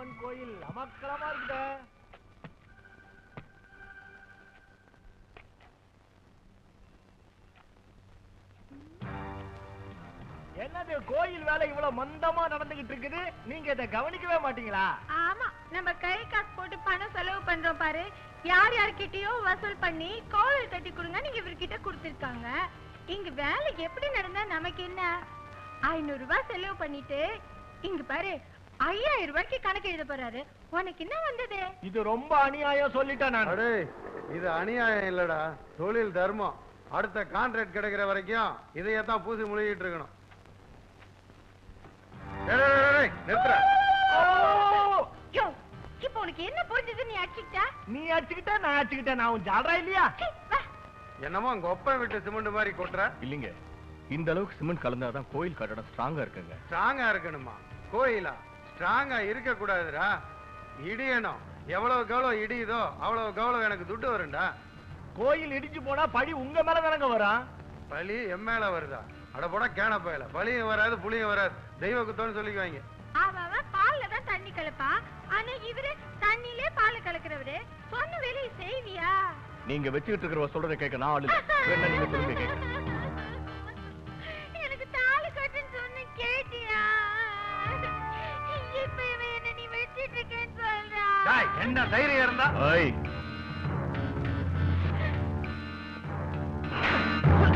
அம்மன் கோயில் அமக்கலமா இருக்குதே. என்னது கோயில் வேலை இவ்வளவு மந்தமா நடந்துகிட்டு இருக்குது, நீங்க இதை கவனிக்கவே மாட்டீங்களா? ஆமா, நம்ம கை காசு போட்டு பணம் செலவு பண்றோம் பாரு. யார் யார்கிட்டயோ வசூல் பண்ணி கோவில் கட்டி கொடுங்க நீங்க இவர்கிட்ட கொடுத்திருக்காங்க. இங்க வேலை எப்படி நடந்தா நமக்கு என்ன? 500 ரூபாய் செலவு பண்ணிட்டு இங்க பாரு 5000 ரூபாய்க்கு கணக்கு எழுத போறாரு. உனக்கு என்ன வந்தது? இது ரொம்ப அநியாயம் சொல்லிட்டேன் நான். இது அநியாயம் இல்லடா, தொழில் தர்மம். அடுத்த கான்ட்ராக்ட் கிடைக்கிற வரைக்கும் இதையத்தான் பூசி முழுகிட்டு இருக்கணும். இப்ப உனக்கு என்ன புரிஞ்சது? நீ அடிச்சுக்கிட்ட, நீ அடிச்சுக்கிட்ட, நான் அடிச்சுக்கிட்டேன். நான் ஜாடரா இல்லையா? என்னமோ உங்க ஒப்ப விட்டு சிமெண்ட் மாதிரி கொட்டுற. இல்லைங்க, இந்த அளவுக்கு சிமெண்ட் கலந்தாதான் கோயில் கட்டடம் ஸ்ட்ராங்கா இருக்குங்க. ஸ்ட்ராங்கா இருக்கணுமா? கோயிலா ஸ்ட்ராங்கா இருக்க கூடாதுடா, இடியணும். எவ்வளவுக்கு எவ்வளவு இடியுதோ அவ்வளவுக்கு எவ்வளவு எனக்கு துட்டு வரும்டா. கோயில் இடிச்சு போனா பழி உங்க மேல தானங்க வரும். பழி என் மேல வருதா? அட போட கேன பயல. பழியும் வராது புளியும் வராது, தெய்வ குத்தோன்னு சொல்லிக்குவாங்க. அவன் பால்ல தான் தண்ணி கலப்பா, ஆனா இவரு தண்ணிலே பால் கலக்குறவரு. சொன்ன வேலையை செய்வியா? நீங்க வச்சுக்கிட்டு இருக்கிறவ சொல்றதை கேட்க நான் ஆளு இல்ல. வேணா நீங்க சொல்லுங்க கேட்க. எனக்கு தாலி கட்டுன்னு சொன்ன கேட்டியா? இப்ப இவன் என்ன நீ வச்சிட்டு இருக்கேன்னு சொல்றா. என்ன தைரியம் இருந்தா?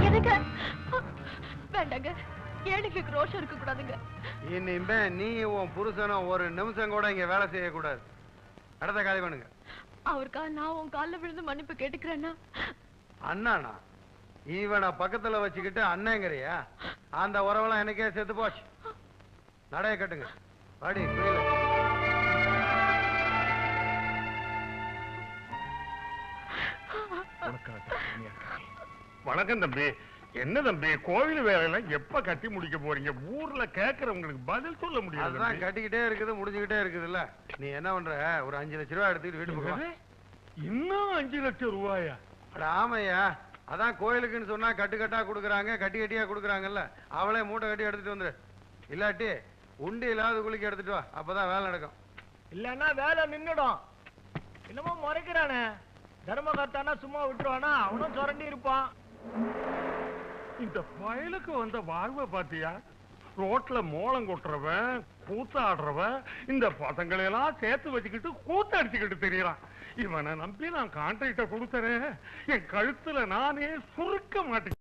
எனக்கு வேண்டாங்க, எனக்கு ரோஷம் இருக்க கூடாதுங்க. இனிமே நீ உன் புருஷனும் ஒரு நிமிஷம் கூட இங்க வேலை செய்ய கூடாது. அடுத்த காலி பண்ணுங்க. அவருக்கா நான் உன் காலில் விழுந்து மன்னிப்பு கேட்டுக்கிறேன்னா? அண்ணாண்ணா இவனை பக்கத்துல வச்சுக்கிட்டு அண்ணங்கிறியா? அந்த உறவெல்லாம் எனக்கே செத்து போச்சு. நடைய கட்டுங்க. வாடி வணக்கம் தம்பி. என்ன தம்பி கோவில் வேலையெல்லாம் எப்ப கட்டி முடிக்க போறீங்க? ஊர்ல கேக்குறவங்களுக்கு பதில் சொல்ல முடியாது. அதுதான் கட்டிக்கிட்டே இருக்குது, முடிஞ்சுக்கிட்டே இருக்குதுல்ல. நீ என்ன பண்ற? ஒரு 5 லட்சம் ரூபாய் எடுத்துக்கிட்டு வீட்டுக்கு போ. இன்னும் 5 லட்சம் ரூபாயா? ஆமையா, அதான் கோயிலுக்குன்னு சொன்னா கட்டு கட்டா கொடுக்குறாங்க, கட்டி கட்டியா கொடுக்குறாங்கல்ல. அவளே மூட்டை கட்டி எடுத்துட்டு வந்துரு. இல்லாட்டி உண்டு இல்லாத குளிக்க எடுத்துட்டு வா, அப்பதான் வேலை நடக்கும். இல்லன்னா வேலை நின்னுடும். என்னமோ முறைக்கிறானே. தர்மகர்த்தானா சும்மா விட்டுருவானா? அவனும் சுரண்டி இருப்பான். இந்த பயலுக்கு வந்த வாழ்வை பாத்தியா? ரோட்ல மோளம் கொட்டுறவன், கூத்தாடுறவன், இந்த பசங்களையெல்லாம் சேர்த்து வச்சுக்கிட்டு கூத்தடிச்சுக்கிட்டு தெரியறான். இவனை நம்பி நான் கான்ட்ராக்ட கொடுத்தறேன். என் கழுத்துல நானே சுருக்க மாட்டேன்.